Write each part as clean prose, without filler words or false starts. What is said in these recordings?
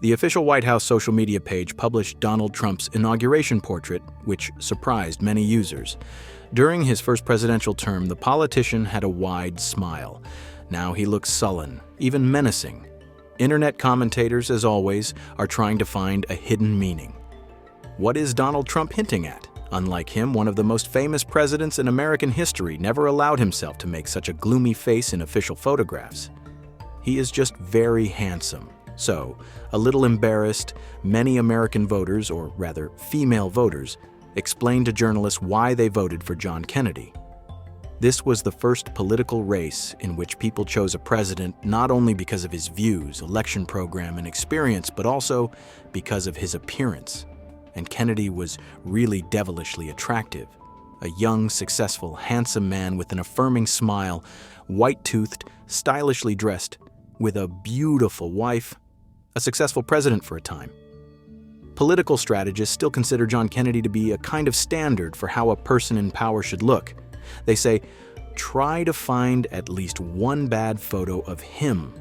The official White House social media page published Donald Trump's inauguration portrait, which surprised many users. During his first presidential term, the politician had a wide smile. Now he looks sullen, even menacing. Internet commentators, as always, are trying to find a hidden meaning. What is Donald Trump hinting at? Unlike him, one of the most famous presidents in American history never allowed himself to make such a gloomy face in official photographs. He is just very handsome. So, a little embarrassed, many American voters, or rather female voters, explained to journalists why they voted for John Kennedy. This was the first political race in which people chose a president not only because of his views, election program, and experience, but also because of his appearance. And Kennedy was really devilishly attractive. A young, successful, handsome man with an affirming smile, white-toothed, stylishly dressed, with a beautiful wife, a successful president for a time. Political strategists still consider John Kennedy to be a kind of standard for how a person in power should look. They say, try to find at least one bad photo of him.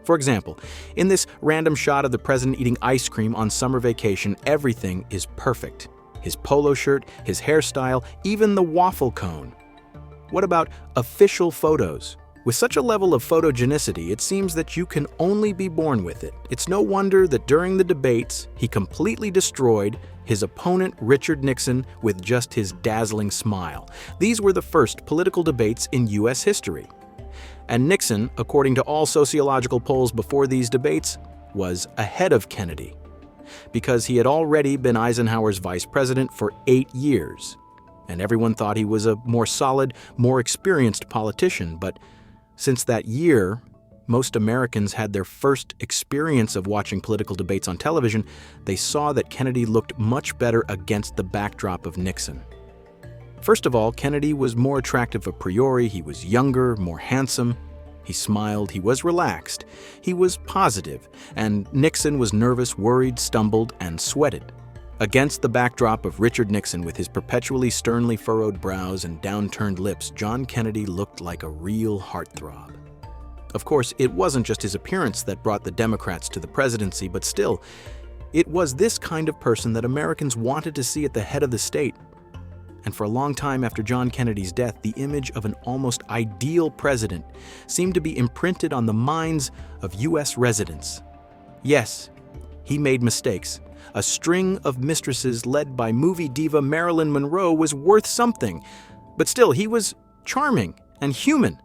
For example, in this random shot of the president eating ice cream on summer vacation, everything is perfect. His polo shirt, his hairstyle, even the waffle cone. What about official photos? With such a level of photogenicity, it seems that you can only be born with it. It's no wonder that during the debates, he completely destroyed his opponent Richard Nixon with just his dazzling smile. These were the first political debates in U.S. history. And Nixon, according to all sociological polls before these debates, was ahead of Kennedy, because he had already been Eisenhower's vice president for 8 years. And everyone thought he was a more solid, more experienced politician, but since that year, most Americans had their first experience of watching political debates on television. They saw that Kennedy looked much better against the backdrop of Nixon. First of all, Kennedy was more attractive a priori. He was younger, more handsome. He smiled, he was relaxed, he was positive, and Nixon was nervous, worried, stumbled, and sweated. Against the backdrop of Richard Nixon with his perpetually sternly furrowed brows and downturned lips, John Kennedy looked like a real heartthrob. Of course, it wasn't just his appearance that brought the Democrats to the presidency, but still, it was this kind of person that Americans wanted to see at the head of the state. And for a long time after John Kennedy's death, the image of an almost ideal president seemed to be imprinted on the minds of U.S. residents. Yes, he made mistakes. A string of mistresses led by movie diva Marilyn Monroe was worth something, but still, he was charming and human.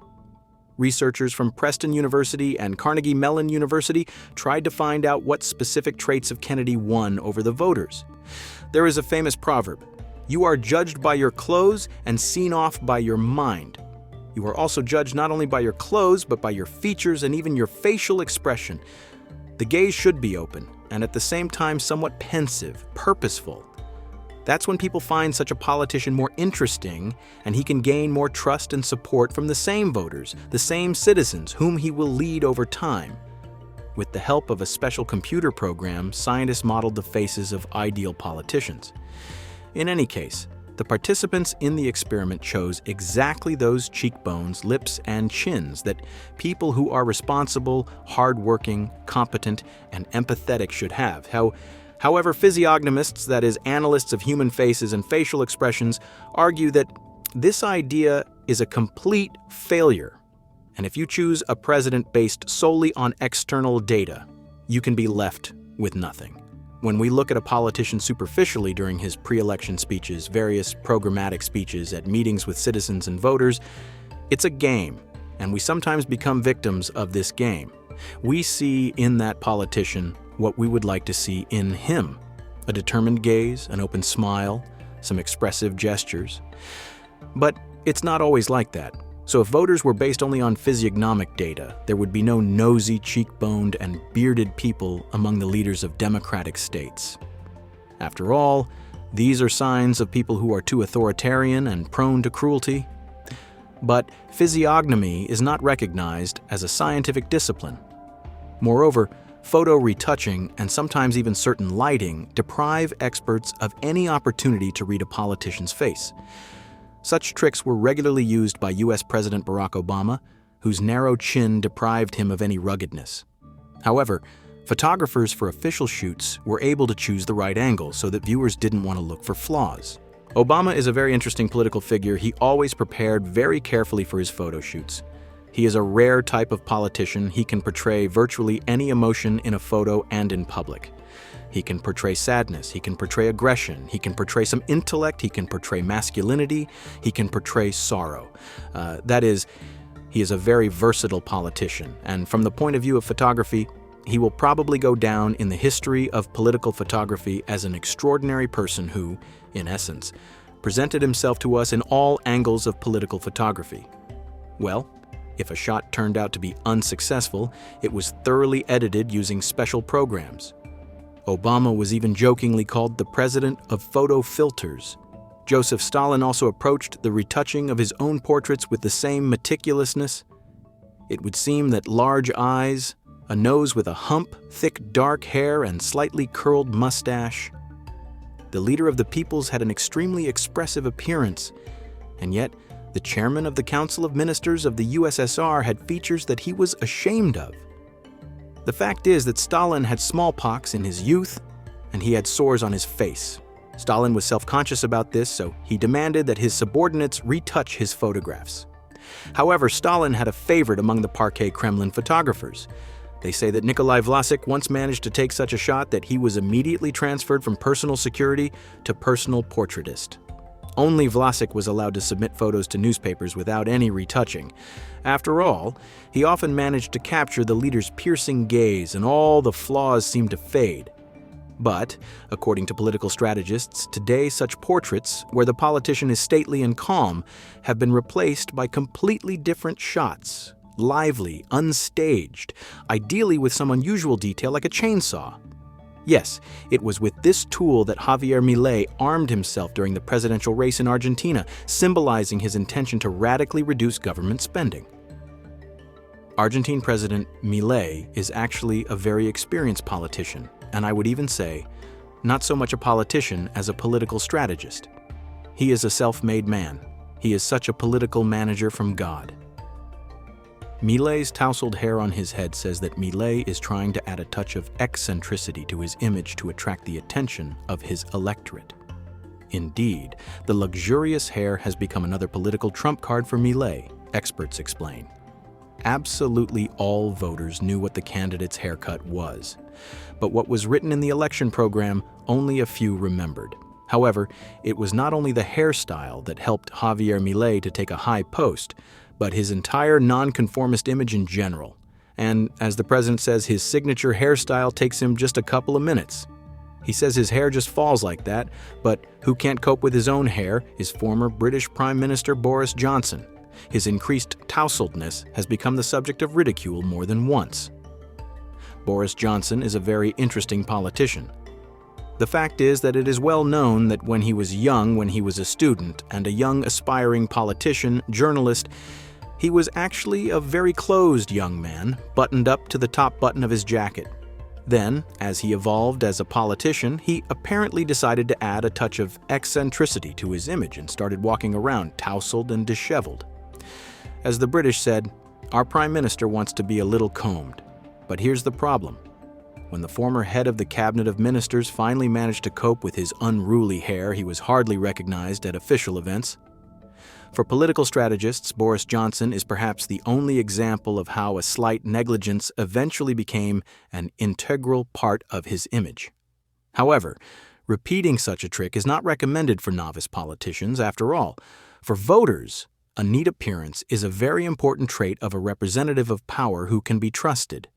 Researchers from Preston University and Carnegie Mellon University tried to find out what specific traits of Kennedy won over the voters. There is a famous proverb, "You are judged by your clothes and seen off by your mind." You are also judged not only by your clothes, but by your features and even your facial expression. The gaze should be open, and at the same time somewhat pensive, purposeful. That's when people find such a politician more interesting, and he can gain more trust and support from the same voters, the same citizens whom he will lead over time. With the help of a special computer program, scientists modeled the faces of ideal politicians. In any case, the participants in the experiment chose exactly those cheekbones, lips, and chins that people who are responsible, hardworking, competent, and empathetic should have. However, physiognomists, that is, analysts of human faces and facial expressions, argue that this idea is a complete failure. And if you choose a president based solely on external data, you can be left with nothing. When we look at a politician superficially during his pre-election speeches, various programmatic speeches at meetings with citizens and voters, it's a game, and we sometimes become victims of this game. We see in that politician what we would like to see in him: a determined gaze, an open smile, some expressive gestures. But it's not always like that. So if voters were based only on physiognomic data, there would be no nosy, cheekboned, and bearded people among the leaders of democratic states. After all, these are signs of people who are too authoritarian and prone to cruelty. But physiognomy is not recognized as a scientific discipline. Moreover, photo retouching and sometimes even certain lighting deprive experts of any opportunity to read a politician's face. Such tricks were regularly used by U.S. President Barack Obama, whose narrow chin deprived him of any ruggedness. However, Photographers for official shoots were able to choose the right angle so that viewers didn't want to look for flaws. Obama is a very interesting political figure. He always prepared very carefully for his photo shoots. He is a rare type of politician. He can portray virtually any emotion in a photo and in public. He can portray sadness, he can portray aggression, he can portray some intellect, he can portray masculinity, he can portray sorrow. That is, he is a very versatile politician, and from the point of view of photography, he will probably go down in the history of political photography as an extraordinary person who, in essence, presented himself to us in all angles of political photography. Well, if a shot turned out to be unsuccessful, it was thoroughly edited using special programs. Obama was even jokingly called the president of photo filters. Joseph Stalin also approached the retouching of his own portraits with the same meticulousness. It would seem that large eyes, a nose with a hump, thick dark hair, and slightly curled mustache. The leader of the peoples had an extremely expressive appearance, and yet the chairman of the Council of Ministers of the USSR had features that he was ashamed of. The fact is that Stalin had smallpox in his youth, and he had sores on his face. Stalin was self-conscious about this, so he demanded that his subordinates retouch his photographs. However, Stalin had a favorite among the parquet Kremlin photographers. They say that Nikolai Vlasik once managed to take such a shot that he was immediately transferred from personal security to personal portraitist. Only Vlasik was allowed to submit photos to newspapers without any retouching. After all, he often managed to capture the leader's piercing gaze, and all the flaws seemed to fade. But, according to political strategists, today such portraits, where the politician is stately and calm, have been replaced by completely different shots, lively, unstaged, ideally with some unusual detail like a chainsaw. Yes, it was with this tool that Javier Milei armed himself during the presidential race in Argentina, symbolizing his intention to radically reduce government spending. Argentine President Milei is actually a very experienced politician, and I would even say, not so much a politician as a political strategist. He is a self-made man. He is such a political manager from God. Milei's tousled hair on his head says that Milei is trying to add a touch of eccentricity to his image to attract the attention of his electorate. Indeed, the luxurious hair has become another political trump card for Milei, experts explain. Absolutely all voters knew what the candidate's haircut was, but what was written in the election program, only a few remembered. However, it was not only the hairstyle that helped Javier Milei to take a high post, but his entire nonconformist image in general. And as the president says, his signature hairstyle takes him just a couple of minutes. He says his hair just falls like that, but who can't cope with his own hair is former British Prime Minister Boris Johnson. His increased tousledness has become the subject of ridicule more than once. Boris Johnson is a very interesting politician. The fact is that it is well known that when he was young, when he was a student, and a young aspiring politician, journalist, he was actually a very closed young man, buttoned up to the top button of his jacket. Then, as he evolved as a politician, he apparently decided to add a touch of eccentricity to his image and started walking around tousled and disheveled. As the British said, our Prime Minister wants to be a little combed. But here's the problem. When the former head of the cabinet of ministers finally managed to cope with his unruly hair, he was hardly recognized at official events. For political strategists, Boris Johnson is perhaps the only example of how a slight negligence eventually became an integral part of his image. However, repeating such a trick is not recommended for novice politicians. After all, for voters, a neat appearance is a very important trait of a representative of power who can be trusted.